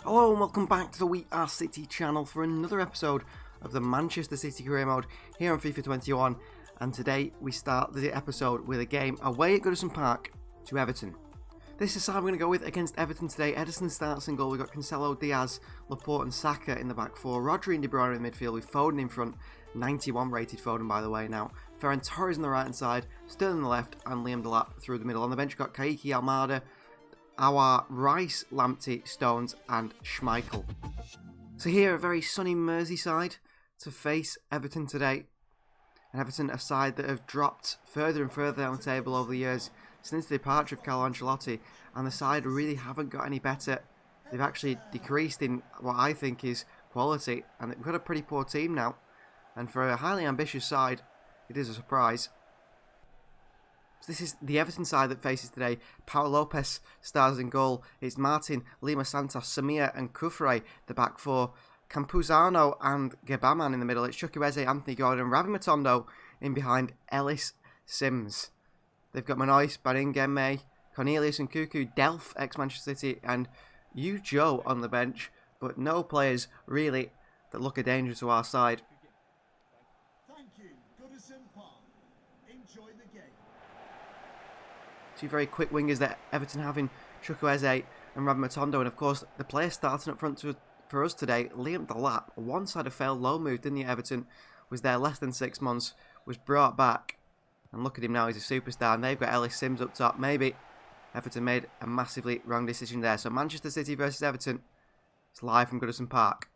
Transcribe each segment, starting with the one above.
Hello and welcome back to the We Are City channel for another episode of the Manchester City career mode here on FIFA 21, and today we start the episode with a game away at Goodison Park to Everton. This is how we're going to go with against Everton today. Ederson starts in goal. We've got Cancelo, Diaz, Laporte and Saka in the back four. Rodri and De Bruyne in midfield with Foden in front. 91 rated Foden, by the way, now. Ferran Torres on the right hand side, Sterling on the left, and Liam Delap through the middle. On the bench, we've got Kaique Almada, our Rice, Lamptey, Stones and Schmeichel. So here, a very sunny Merseyside to face Everton today. And Everton, a side that have dropped further and further down the table over the years since the departure of Carlo Ancelotti, and the side really haven't got any better. They've actually decreased in what I think is quality, and they've got a pretty poor team now. And for a highly ambitious side, it is a surprise. So this is the Everton side that faces today. Pau Lopez stars in goal. It's Martin, Lima Santos, Samir and Kufre, the back four. Campuzano and Gebaman in the middle. It's Chukwueze, Anthony Gordon, Ravi Matondo in behind, Ellis Sims. They've got Manois, Baringeme, Cornelius and Cuckoo, Delph, ex-Manchester City, and Yu Joe on the bench. But no players, really, that look a danger to our side. Thank you. Goodison Park. Enjoy the game. Two very quick wingers that Everton have in Chukwueze and Ravi Matondo. And of course, the player starting up front for us today, Liam Delap, a one-sided failed loan move, didn't he, Everton? Was there less than 6 months, was brought back. And look at him now, he's a superstar. And they've got Ellis Sims up top. Maybe Everton made a massively wrong decision there. So Manchester City versus Everton. It's live from Goodison Park.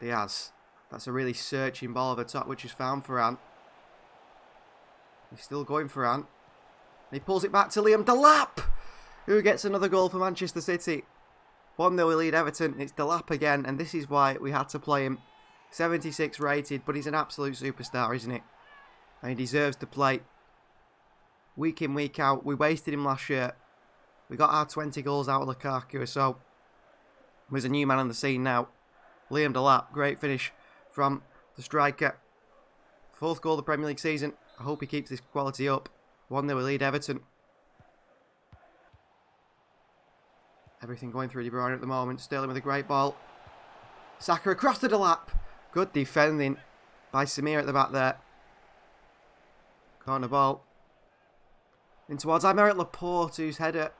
Diaz. That's a really searching ball over the top, which is found Ferran. He's still going Ferran. He pulls it back to Liam Delap, who gets another goal for Manchester City. 1-0 lead Everton. It's Delap again, and this is why we had to play him. 76 rated, but he's an absolute superstar, isn't he? And he deserves to play. Week in, week out. We wasted him last year. We got our 20 goals out of Lukaku, so there's a new man on the scene now. Liam Delap, great finish from the striker. 4th goal of the Premier League season. I hope he keeps this quality up. 1-0 lead Everton. Everything going through De Bruyne at the moment. Sterling with a great ball. Saka across the Delap. Good defending by Samir at the back there. Corner ball. In towards Aymeric Laporte, whose header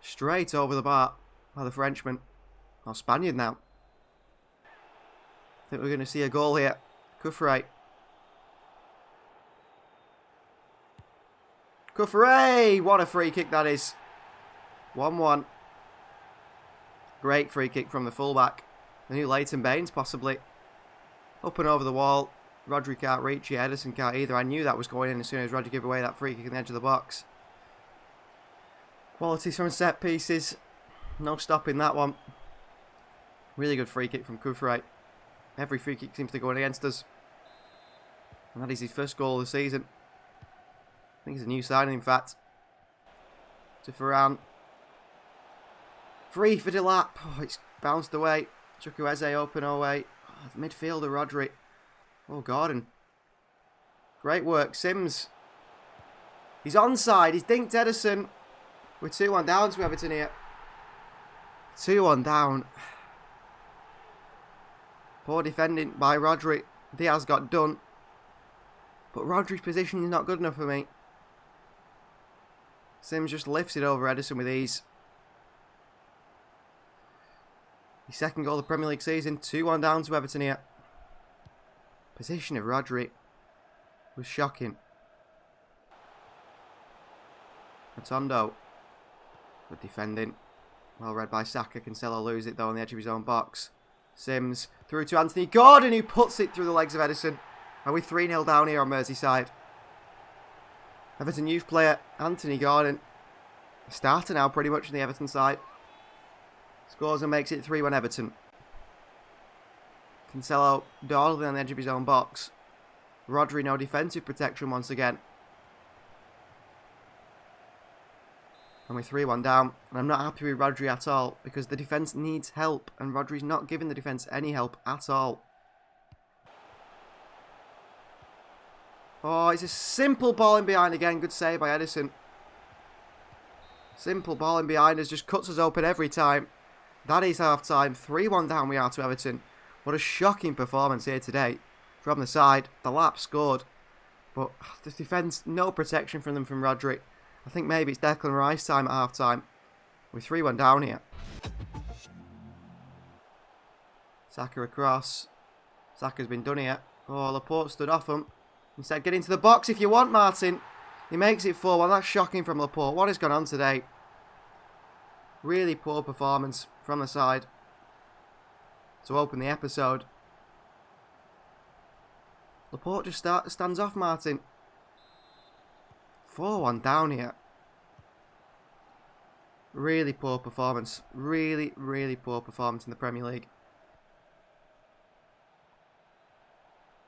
straight over the bar by the Frenchman. Or Spaniard now. I think we're going to see a goal here. Kufre. Kufre! What a free kick that is. 1-1. Great free kick from the fullback. The new Leighton Baines, possibly. Up and over the wall. Rodri can't reach it. Ederson can't either. I knew that was going in as soon as Rodri gave away that free kick on the edge of the box. Qualities from set pieces. No stopping that one. Really good free kick from Kufre. Every free kick seems to go against us. And that is his first goal of the season. I think he's a new signing, in fact. To Ferran. Free for Delap. Oh, it's bounced away. Chukwueze open away. Oh, the midfielder, Rodri. Oh, Gordon. Great work. Sims. He's onside. He's dinked Ederson. We're 2-1 down to Everton here. 2-1 down. Poor defending by Rodri. Diaz got done. But Rodri's position is not good enough for me. Sims just lifts it over Ederson with ease. His 2nd goal of the Premier League season. 2-1 down to Everton here. Position of Rodri was shocking. Matondo. Good defending. Well read by Saka. Cancelo loses it though on the edge of his own box. Sims through to Anthony Gordon, who puts it through the legs of Ederson. Are we 3-0 down here on Merseyside? Everton youth player Anthony Gordon. Starter now pretty much on the Everton side. Scores and makes it 3-1 Everton. Cancelo dawdling on the edge of his own box. Rodri no defensive protection once again. And we're 3-1 down. And I'm not happy with Rodri at all, because the defence needs help. And Rodri's not giving the defence any help at all. Oh, it's a simple ball in behind again. Good save by Ederson. Simple ball in behind us, just cuts us open every time. That is half-time. 3-1 down we are to Everton. What a shocking performance here today. From the side, the Lap scored. But the defence, no protection from them from Rodri. I think maybe it's Declan Rice time at half-time. We're 3-1 down here. Saka across. Saka's been done here. Oh, Laporte stood off him. Instead, get into the box if you want, Martin. He makes it 4-1. That's shocking from Laporte. What has gone on today? Really poor performance from the side to open the episode. Laporte just stands off Martin. 4-1 down here. Really poor performance. Really, really poor performance in the Premier League.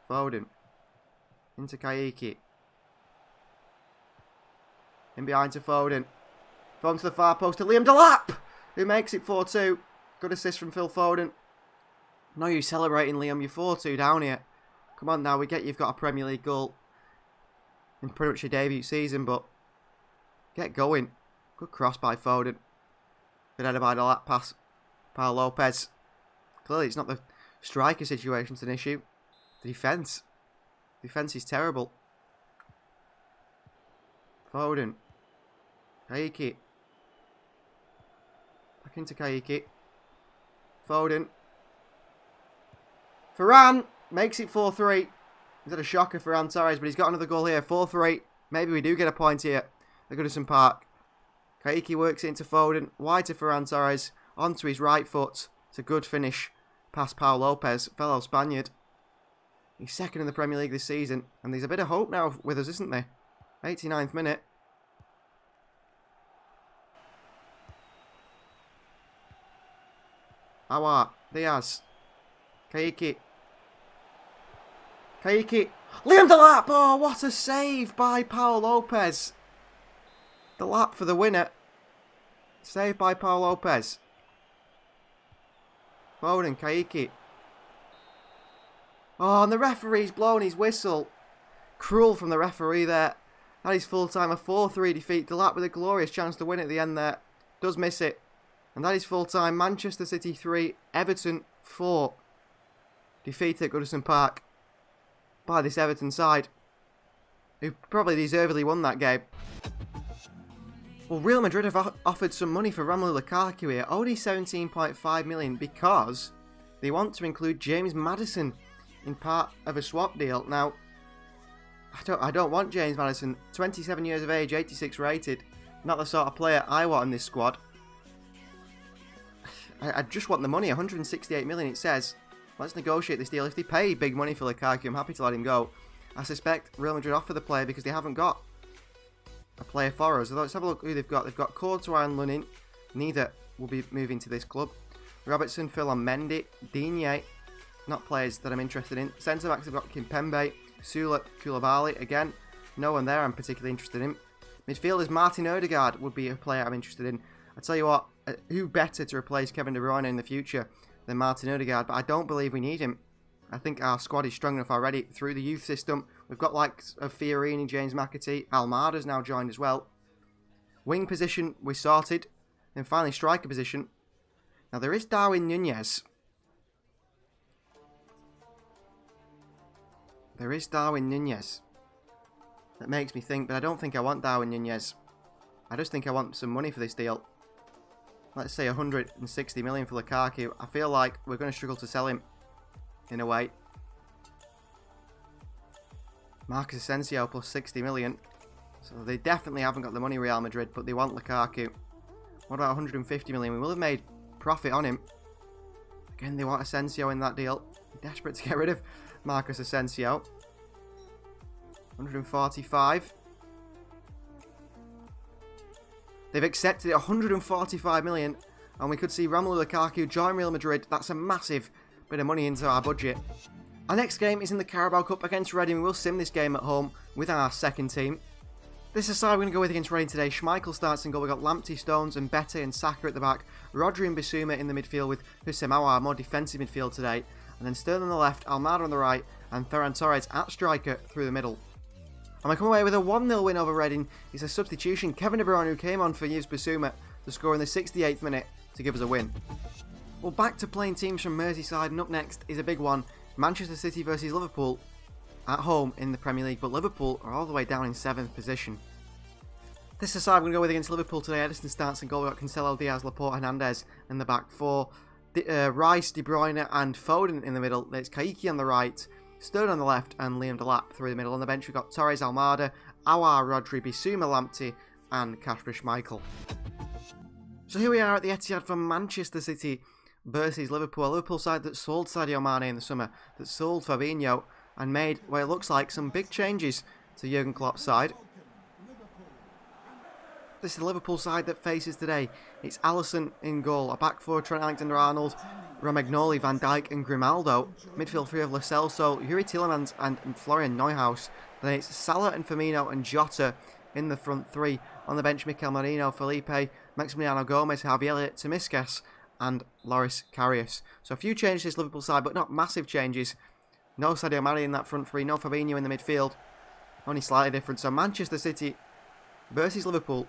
Foden. Into Kaiki. In behind to Foden. Foden to the far post to Liam Delap, who makes it 4-2. Good assist from Phil Foden. No use celebrating, Liam. You're 4-2 down here. Come on now, we get you've got a Premier League goal in pretty much your debut season, but get going. Good cross by Foden. Good header by Delap, pass Paul Lopez. Clearly it's not the striker situation that's an issue. The defence. Defence is terrible. Foden. Kaiki. Back into Kaiki. Foden. Varane makes it 4-3. He's had a shocker for Ferran Torres, but he's got another goal here. 4-3. Maybe we do get a point here at Goodison Park. Kaiki works it into Foden. Wide to Ferran Torres. Onto his right foot. It's a good finish. Past Paul Lopez, fellow Spaniard. He's second in the Premier League this season. And there's a bit of hope now with us, isn't there? 89th minute. Awa, Diaz. Kaiki. Kaiki. Liam Delap! Oh, what a save by Paul Lopez. Delap for the winner. Saved by Paul Lopez. Foden, Kaiki. Oh, and the referee's blown his whistle. Cruel from the referee there. That is full-time, a 4-3 defeat. Delap with a glorious chance to win at the end there. Does miss it. And that is full-time. Manchester City 3, Everton 4. Defeated at Goodison Park by this Everton side, who probably deservedly won that game. Well, Real Madrid have offered some money for Romelu Lukaku here. Only 17.5 million because they want to include James Maddison in part of a swap deal. Now, I don't want James Maddison. 27 years of age, 86 rated. Not the sort of player I want in this squad. I just want the money. 168 million it says. Let's negotiate this deal. If they pay big money for Lukaku, I'm happy to let him go. I suspect Real Madrid offer the player because they haven't got a player for us. Let's have a look who they've got. They've got Courtois and Lunin. Neither will be moving to this club. Robertson, Phil and Mendy. Digne. Not players that I'm interested in. Centre-backs have got Kimpembe. Sula, Koulibaly. Again, no one there I'm particularly interested in. Midfielders, Martin Odegaard would be a player I'm interested in. I tell you what, who better to replace Kevin De Bruyne in the future than Martin Odegaard, but I don't believe we need him. I think our squad is strong enough already through the youth system. We've got like Fiorini, James McAtee, Almada's now joined as well. Wing position, we sorted. Then finally striker position. Now there is Darwin Nunez. There is Darwin Nunez. That makes me think, but I don't think I want Darwin Nunez. I just think I want some money for this deal. Let's say 160 million for Lukaku. I feel like we're going to struggle to sell him in a way. Marcus Asensio plus 60 million. So they definitely haven't got the money, Real Madrid, but they want Lukaku. What about 150 million? We will have made profit on him. Again, they want Asensio in that deal. Desperate to get rid of Marcus Asensio. 145. They've accepted it, 145 million, and we could see Romelu Lukaku join Real Madrid. That's a massive bit of money into our budget. Our next game is in the Carabao Cup against Reading. We'll sim this game at home with our second team. This is the side we're going to go with against Reading today. Schmeichel starts in goal. We've got Lamptey, Stones and Bette and Saka at the back. Rodri and Bissouma in the midfield with Houssem Aouar, more defensive midfield today. And then Sterling on the left, Almada on the right, and Ferran Torres at striker through the middle. And we come away with a 1-0 win over Reading. It's a substitution. Kevin De Bruyne, who came on for Yves Bissouma, to score in the 68th minute to give us a win. Well, back to playing teams from Merseyside, and up next is a big one. Manchester City versus Liverpool at home in the Premier League, but Liverpool are all the way down in 7th position. This is the side we're going to go with against Liverpool today. Edison starts in goal. We've got Cancelo, Diaz, Laporte, Hernandez in the back four. Rice, De Bruyne and Foden in the middle. There's Caicchi on the right, Sterling on the left and Liam Delap through the middle. On the bench we've got Torres, Almada, Aouar, Rodri, Bissouma, Lamptey and Kasper Schmeichel. So here we are at the Etihad for Manchester City versus Liverpool. A Liverpool side that sold Sadio Mane in the summer, that sold Fabinho and made what it looks like some big changes to Jurgen Klopp's side. This is the Liverpool side that faces today. It's Alisson in goal, a back four, Trent Alexander-Arnold, Romagnoli, Van Dijk and Grimaldo. Midfield three of Lo Celso, Yuri Tielemans and Florian Neuhaus. Then it's Salah and Firmino and Jota in the front three. On the bench, Mikel Merino, Felipe, Maximiliano Gomez, Javi Elliott, Tomiskas and Loris Karius. So a few changes to this Liverpool side, but not massive changes. No Sadio Mane in that front three, no Fabinho in the midfield. Only slightly different. So Manchester City versus Liverpool.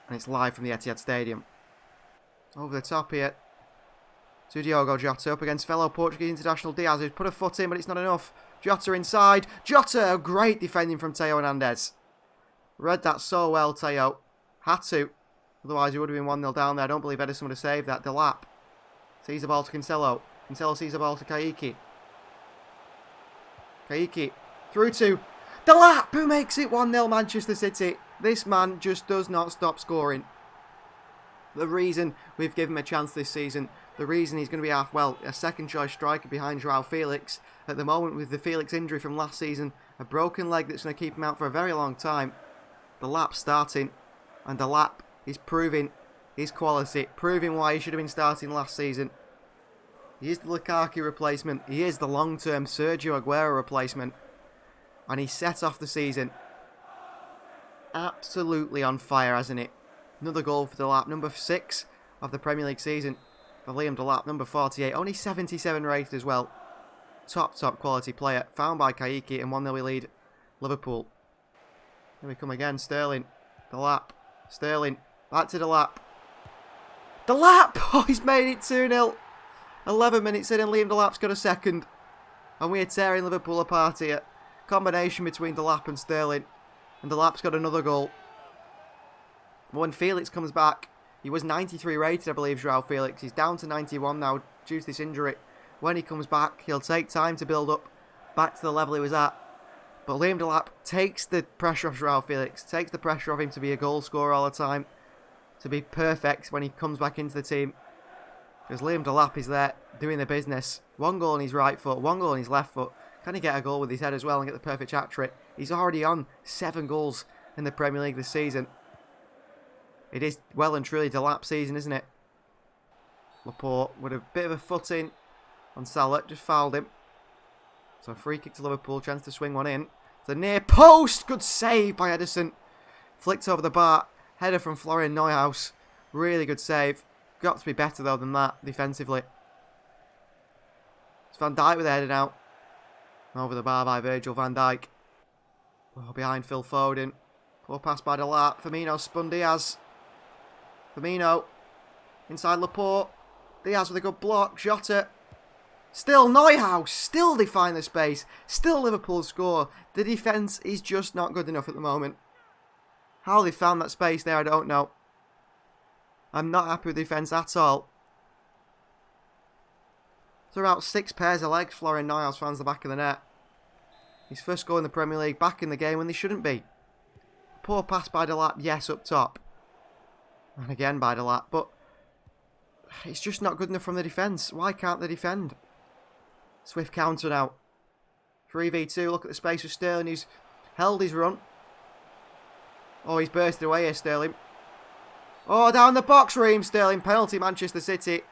And it's live from the Etihad Stadium. Over the top here to Diogo Jota up against fellow Portuguese international Diaz, who's put a foot in, but it's not enough. Jota inside. Jota, great defending from Theo Hernandez. Read that so well, Theo. Had to. Otherwise, he would have been 1-0 down there. I don't believe Edison would have saved that. Delap sees the ball to Cancelo. Cancelo sees the ball to Caicchi. Caicchi through to Delap, who makes it 1-0 Manchester City. This man just does not stop scoring. The reason we've given him a chance this season, the reason he's going to be a second choice striker behind Joao Felix. At the moment, with the Felix injury from last season, a broken leg that's going to keep him out for a very long time. Delap starting, and Delap is proving his quality, proving why he should have been starting last season. He is the Lukaku replacement, he is the long-term Sergio Aguero replacement, and he set off the season absolutely on fire, hasn't it? Another goal for Delap, number 6 of the Premier League season for Liam Delap, number 48, only 77 rated as well. Top quality player, found by Caicchi, and 1-0 lead Liverpool. Here we come again, Sterling, Delap, Sterling, back to Delap. Delap! Oh, he's made it 2-0. 11 minutes in and Liam Delap's got a second. And we are tearing Liverpool apart here. Combination between Delap and Sterling. And Delap's got another goal. When Felix comes back, he was 93 rated, I believe, Joao Felix. He's down to 91 now due to this injury. When he comes back, he'll take time to build up back to the level he was at. But Liam Delap takes the pressure off Joao Felix, takes the pressure off him to be a goal scorer all the time, to be perfect when he comes back into the team. Because Liam Delap is there doing the business. 1 goal on his right foot, 1 goal on his left foot. Can he get a goal with his head as well and get the perfect hat trick? He's already on 7 goals in the Premier League this season. It is well and truly Delap season, isn't it? Laporte with a bit of a foot in on Salah, just fouled him. So a free kick to Liverpool, chance to swing one in. The near post, good save by Edison. Flicked over the bar, header from Florian Neuhaus. Really good save. Got to be better though than that defensively. It's Van Dijk with the header now. Over the bar by Virgil van Dijk. Oh, behind Phil Foden. Poor pass by Delap. Firmino spun Diaz. Firmino inside Laporte. Diaz with a good block. Jota. Still Neuhaus. Still they find the space. Still Liverpool score. The defence is just not good enough at the moment. How they found that space there, I don't know. I'm not happy with the defence at all. Through about 6 pairs of legs, Florian Neuhaus finds the back of the net. His first goal in the Premier League, back in the game when they shouldn't be. Poor pass by Delap, yes, up top. And again by Delap, but it's just not good enough from the defence. Why can't they defend? Swift counter now. 3v2, look at the space for Sterling, who's held his run. Oh, he's bursted away here, Sterling. Oh, down the box, Raheem Sterling, penalty, Manchester City.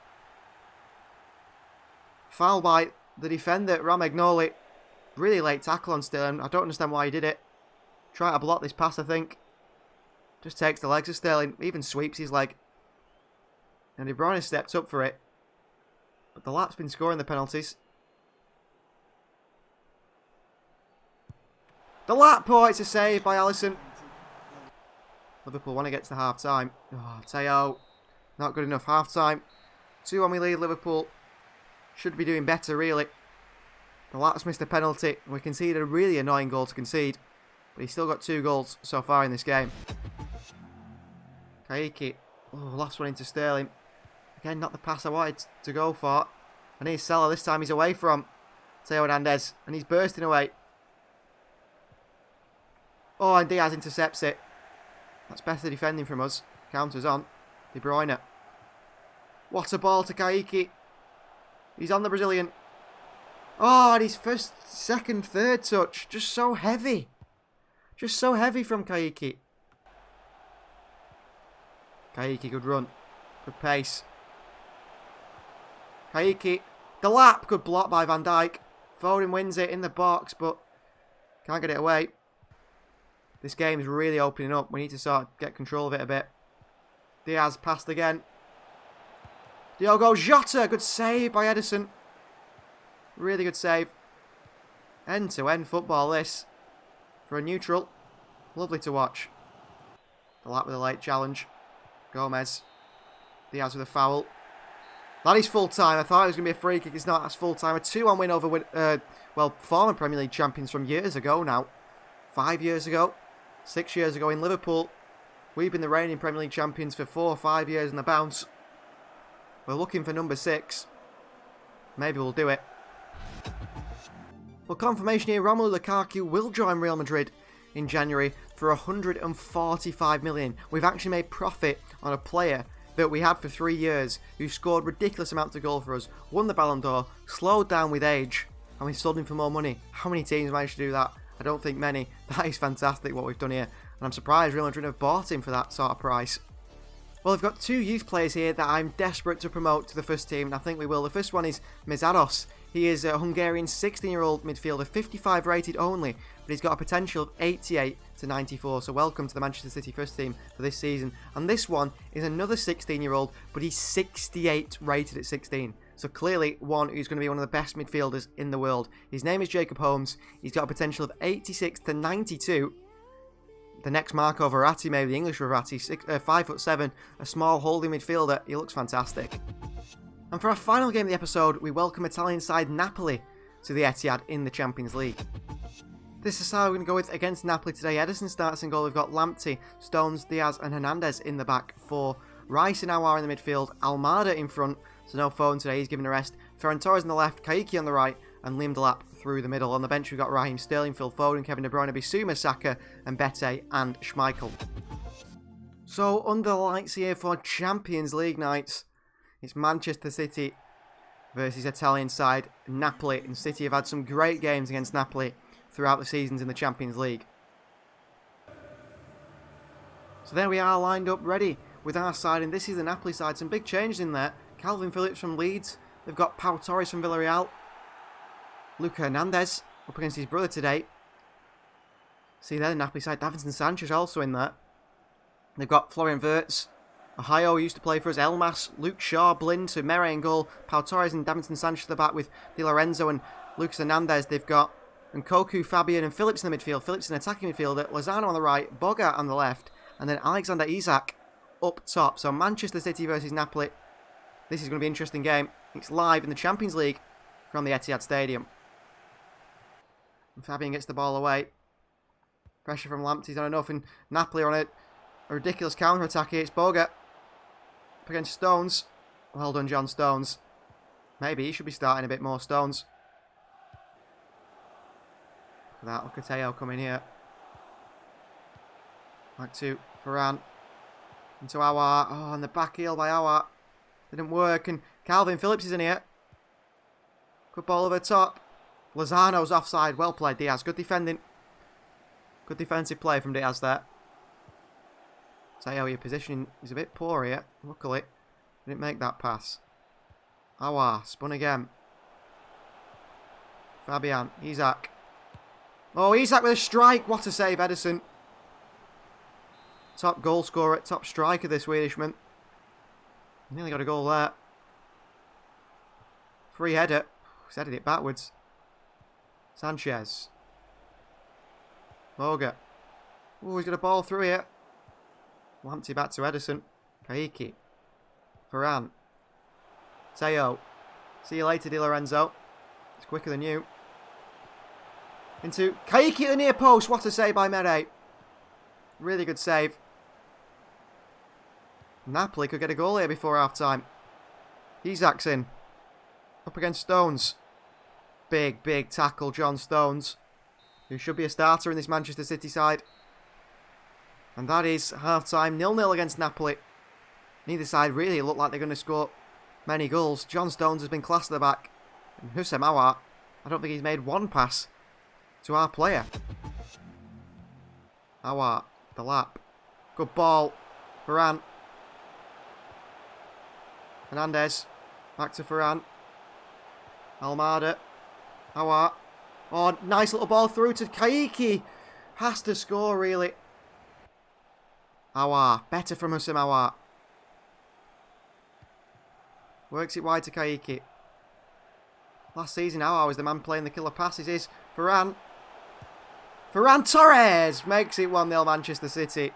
Foul by the defender, Romagnoli. Really late tackle on Sterling. I don't understand why he did it. Try to block this pass, I think. Just takes the legs of Sterling. Even sweeps his leg. And De Bruyne stepped up for it. But Delap's been scoring the penalties. Delap, oh, it's a save by Alisson. Liverpool want to get to half time. Oh, Theo. Not good enough. Half time. 2-1 we lead. Liverpool should be doing better, really. The Lats missed a penalty. We conceded a really annoying goal to concede. But he's still got 2 goals so far in this game. Kaiki. Oh, last one into Sterling. Again, not the pass I wanted to go for. And here's Salah. This time he's away from Theo Hernandez. And he's bursting away. Oh, and Diaz intercepts it. That's better defending from us. Counters on. De Bruyne. What a ball to Kaiki. He's on the Brazilian. Oh, and his first, second, third touch. Just so heavy. Just so heavy from Kaiki. Kaiki, good run. Good pace. Kaiki. The lap. Good block by Van Dijk. Foden wins it in the box, but can't get it away. This game is really opening up. We need to sort of get control of it a bit. Diaz passed again. Diogo Jota. Good save by Ederson. Really good save. End-to-end football, this. For a neutral. Lovely to watch. The lap with a late challenge. Gomez. Diaz with a foul. That is full time. I thought it was going to be a free kick. It's not. That's full time. A 2-1 win over, former Premier League champions from years ago now. 5 years ago. 6 years ago in Liverpool. We've been the reigning Premier League champions for 4 or 5 years in the bounce. We're looking for number 6. Maybe we'll do it. Well, confirmation here, Romelu Lukaku will join Real Madrid in January for 145 million. We've actually made profit on a player that we had for 3 years who scored ridiculous amounts of goals for us, won the Ballon d'Or, slowed down with age, and we sold him for more money. How many teams managed to do that? I don't think many. That is fantastic what we've done here, and I'm surprised Real Madrid have bought him for that sort of price. Well, I've got 2 youth players here that I'm desperate to promote to the first team, and I think we will. The first one is Mezaros. He is a Hungarian 16-year-old midfielder, 55 rated only, but he's got a potential of 88 to 94, so welcome to the Manchester City first team for this season. And this one is another 16-year-old, but he's 68 rated at 16. So clearly one who's going to be one of the best midfielders in the world. His name is Jacob Holmes. He's got a potential of 86 to 92. The next Marco Verratti, maybe the English Verratti, 5'7", a small holding midfielder. He looks fantastic. And for our final game of the episode, we welcome Italian side Napoli to the Etihad in the Champions League. This is how we're going to go with against Napoli today. Ederson starts in goal. We've got Lamptey, Stones, Diaz and Hernandez in the back four. Rice and Aouar in the midfield. Almada in front. So no Foden today. He's given a rest. Ferran Torres on the left. Kaiki on the right. And Liam Delap through the middle. On the bench we've got Raheem Sterling, Phil Foden, Kevin De Bruyne, Bissouma, Saka and Bete and Schmeichel. So under the lights here for Champions League nights. It's Manchester City versus Italian side Napoli. And City have had some great games against Napoli throughout the seasons in the Champions League. So there we are, lined up, ready with our side. And this is the Napoli side. Some big changes in there. Calvin Phillips from Leeds. They've got Pau Torres from Villarreal. Luca Hernandez up against his brother today. See there, the Napoli side. Davinson Sanchez also in there. They've got Florian Wirtz. Ohio used to play for us. Elmas, Luke Shaw, Blind, so Mere in goal. Pau Torres and Davinson Sanchez at the back with Di Lorenzo and Lucas Hernandez. They've got Nkoku, Fabian and Phillips in the midfield. Phillips an attacking midfielder. Lozano on the right. Boga on the left. And then Alexander Isak up top. So Manchester City versus Napoli. This is going to be an interesting game. It's live in the Champions League from the Etihad Stadium. And Fabian gets the ball away. Pressure from Lamptey's not enough. And Napoli are on a ridiculous counter-attack here. It's Boga up against Stones. Well done, John Stones. Maybe he should be starting a bit more, Stones. Look at that. Look at Teo coming here. Back to Varane. Into Aouar. Oh, and the back heel by Aouar. Didn't work. And Calvin Phillips is in here. Good ball over the top. Lozano's offside. Well played, Diaz. Good defending. Good defensive play from Diaz there. Teo, your positioning is a bit poor here. Luckily, didn't make that pass. Aouar, spun again. Fabian, Isak. Oh, Isak with a strike. What a save, Ederson. Top goal scorer, top striker, this Swedishman. Nearly got a goal there. Free header. He's headed it backwards. Sanchez. Boga. Oh, he's got a ball through here. Lamptey back to Ederson. Kaiki. Varane. Teo. See you later, Di Lorenzo. It's quicker than you. Into Kaiki at the near post. What a save by Mere. Really good save. Napoli could get a goal here before half-time. Isak's in. Up against Stones. Big, big tackle, John Stones, who should be a starter in this Manchester City side. And that is half-time, 0-0 against Napoli. Neither side really look like they're going to score many goals. John Stones has been class at the back. And Hussein Awar, I don't think he's made one pass to our player. Awar, the lap. Good ball. Varane. Hernandez. Back to Varane. Almada. Awar. Oh, nice little ball through to Kaiki. Has to score, really. Awar. Better from Hussein Awar. Works it wide to Kaiki. Last season, Awar was the man playing the killer passes. Is Varane. Ferran Torres makes it 1-0 Manchester City.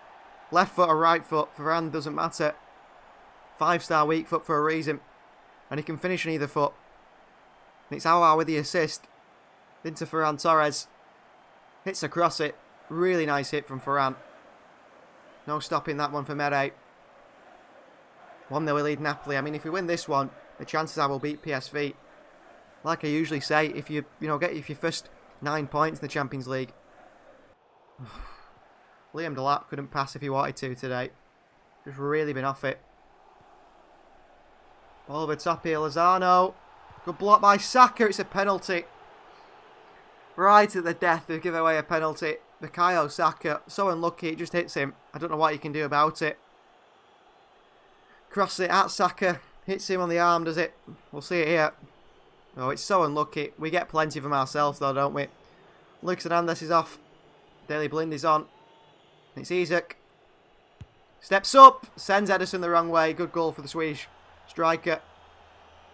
Left foot or right foot, Varane doesn't matter. 5-star weak foot for a reason. And he can finish on either foot. And it's Awar with the assist. Into Ferran Torres. Hits across it. Really nice hit from Ferran. No stopping that one for Mere. 1-0 we lead Napoli. I mean, if we win this one, the chances are we'll beat PSV. Like I usually say, if you get your first 9 points in the Champions League. Liam Delap couldn't pass if he wanted to today. Just really been off it. Ball over top here, Lozano. Good block by Saka. It's a penalty. Right at the death, they give away a penalty. Bukayo Saka, so unlucky, it just hits him. I don't know what you can do about it. Cross it at Saka. Hits him on the arm, does it? We'll see it here. Oh, it's so unlucky. We get plenty of them ourselves, though, don't we? Lucas Hernandez is off. Daley Blind is on. It's Isak. Steps up. Sends Ederson the wrong way. Good goal for the Swedish striker.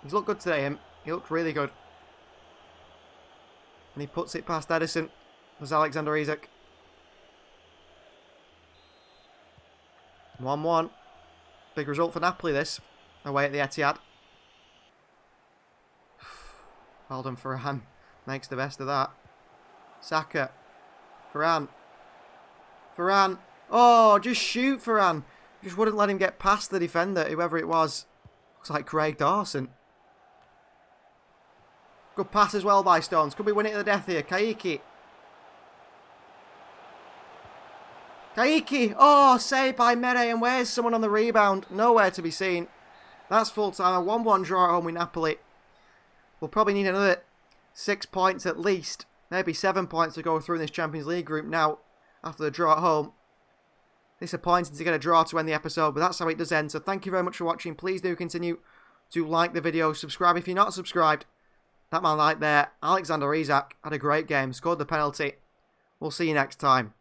He's looked good today, him. He looked really good. And he puts it past Ederson. There's Alexander Isak. 1-1. Big result for Napoli, this. Away at the Etihad. Well done, Varane. Makes the best of that. Saka. Varane. Varane. Oh, just shoot, Varane. Just wouldn't let him get past the defender, whoever it was. Looks like Craig Dawson. Good pass as well by Stones. Could we win it to the death here? Kaiki. Kaiki. Oh, saved by Mere. And where's someone on the rebound? Nowhere to be seen. That's full time. A 1-1 draw at home with Napoli. We'll probably need another 6 points at least. Maybe 7 points to go through in this Champions League group now. After the draw at home. Disappointing to get a draw to end the episode, but that's how it does end. So thank you very much for watching. Please do continue to like the video. Subscribe if you're not subscribed. That man right there, Alexander Isak, had a great game. Scored the penalty. We'll see you next time.